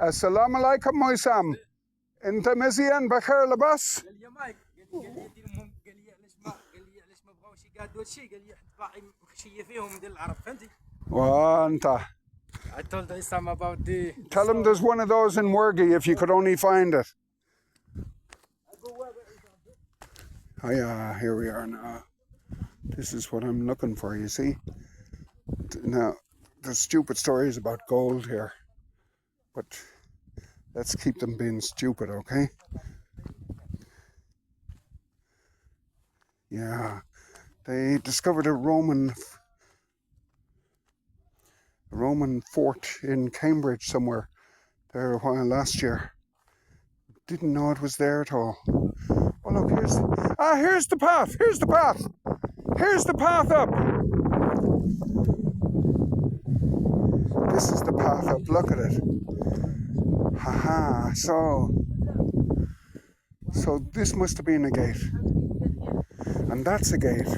السلام عليكم موسام. انت مزيان بخير لاباس؟ قال لي مايك، قال لي ديرهم، قال لي علاش ما بغاوش يقعدوا هادشي، قال لي حط باقي مخشيه فيهم ديال العرب، فهمتي؟ وانت I told Isam about the tell him there's one of those in Wergy if you could only find it. Oh yeah, here we are now. This is what I'm looking for, you see. Now, there's stupid stories about gold here, but let's keep them being stupid, okay? Yeah, they discovered a Roman fort in Cambridge somewhere there a while last year. Didn't know it was there at all. Oh look, here's the path. Here's the path. Here's the path up. This is the path up. Look at it. Haha. So this must have been a gate, and that's a gate.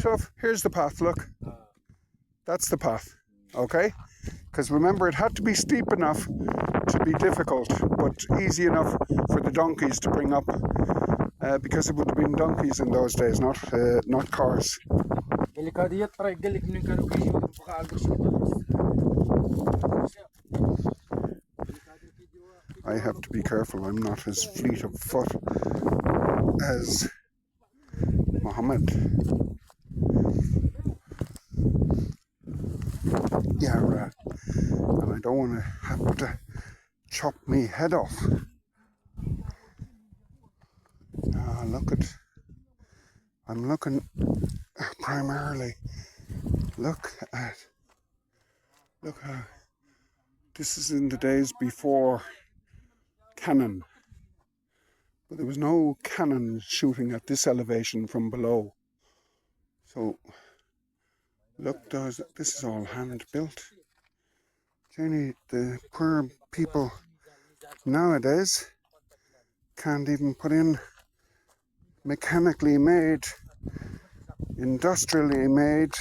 Shove. Here's the path. Look. That's the path. Okay. Because remember, it had to be steep enough to be difficult, but easy enough for the donkeys to bring up, because it would have been donkeys in those days, not cars. قال لك هذه هي الطريق، قال لك منين كانوا كيجيو بقى على I have to be careful. I'm not as fleet of foot as Mohammed. Yeah, and I don't want to have to chop me head off. I'm looking primarily. Look how this is in the days before cannon, but there was no cannon shooting at this elevation from below. So look, this is all hand built. Jenny, the poor people nowadays can't even put in mechanically made, industrially made,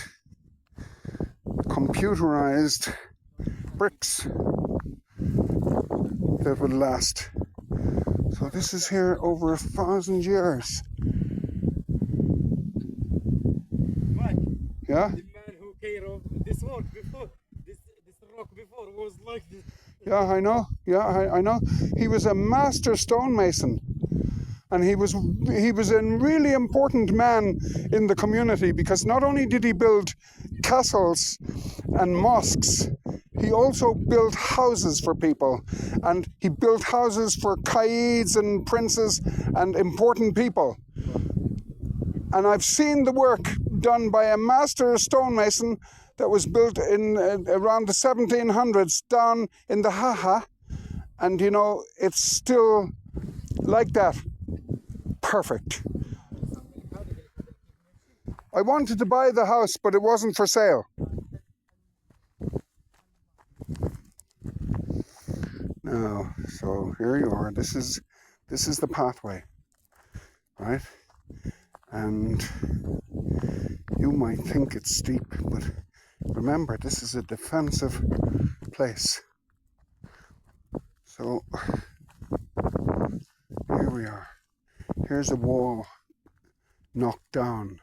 computerized bricks that would last. So this is here over 1,000 years. Mike, Yeah? the man who came of this work before, this rock before was like this. Yeah, I know. Yeah, I know. He was a master stonemason, and he was a really important man in the community, because not only did he build castles and mosques, he also built houses for people, and he built houses for qaids and princes and important people. And I've seen the work done by a master stonemason that was built in around the 1700s down in the Haha, and you know, it's still like that. Perfect. I wanted to buy the house, but it wasn't for sale. Now, so here you are. This is the pathway, right? And you might think it's steep, but remember, this is a defensive place. So here we are. Here's a wall knocked down.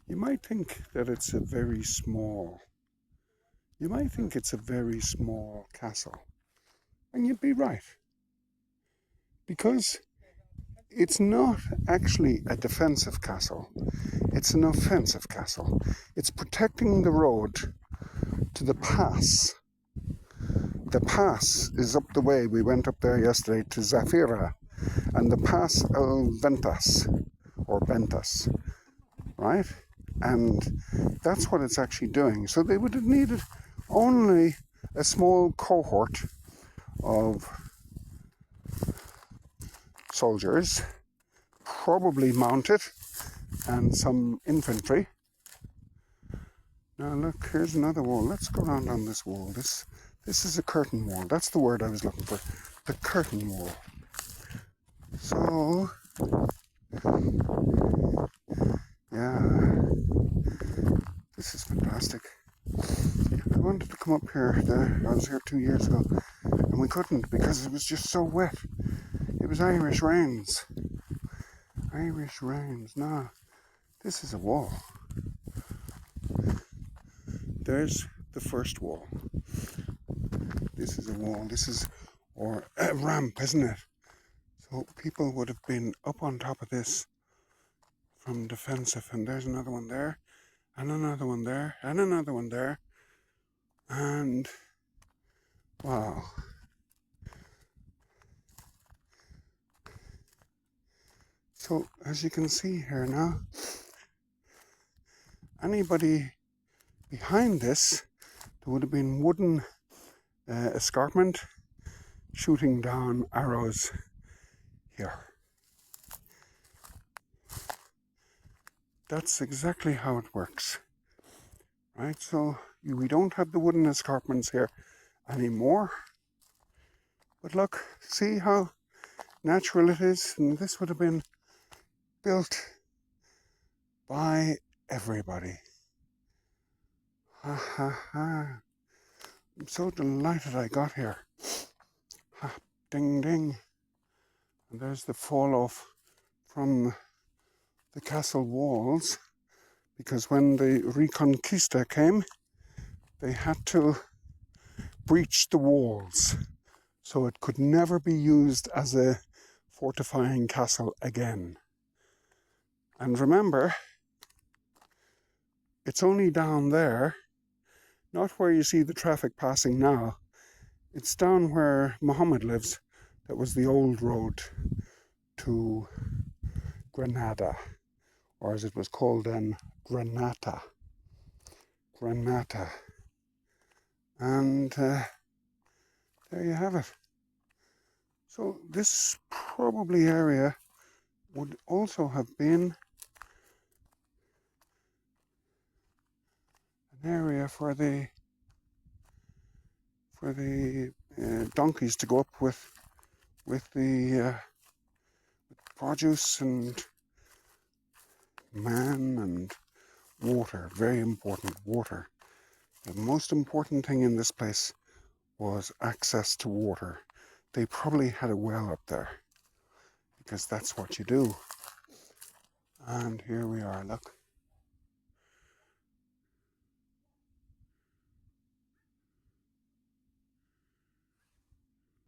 You might think that it's a very small castle, and you'd be right, because it's not actually a defensive castle, it's an offensive castle. It's protecting the road to the pass. The pass is up the way. We went up there yesterday to Zafira, and the Pass El Ventas, or Bentas, right? And that's what it's actually doing. So they would have needed only a small cohort of soldiers, probably mounted, and some infantry. Now look, here's another wall. Let's go around on this wall. This is a curtain wall. That's the word I was looking for. The curtain wall. So Yeah, this is fantastic. I wanted to come up here. I was here 2 years ago, and we couldn't because it was just so wet. It was Irish rains. Irish rains. Now, this is a wall. There's the first wall. This is a wall. This is, or a ramp, isn't it? So people would have been up on top of this from defensive. And there's another one there, and another one there, and another one there. And wow. So as you can see here now, anybody behind this, there would have been wooden escarpment shooting down arrows here. That's exactly how it works, right? So we don't have the wooden escarpments here anymore. But look, see how natural it is? And this would have been built by everybody. Ha ha ha. I'm so delighted I got here. Ha, ding ding. And there's the fall off from the castle walls, because when the Reconquista came, they had to breach the walls, so it could never be used as a fortifying castle again. And remember, it's only down there, not where you see the traffic passing now. It's down where Muhammad lives. That was the old road to Granada, or as it was called then, Granata. Granata. And there you have it. So this probably area would also have been an area for the donkeys to go up with the produce and man and water. Very important, water. The most important thing in this place was access to water. They probably had a well up there, because that's what you do. And here we are, look.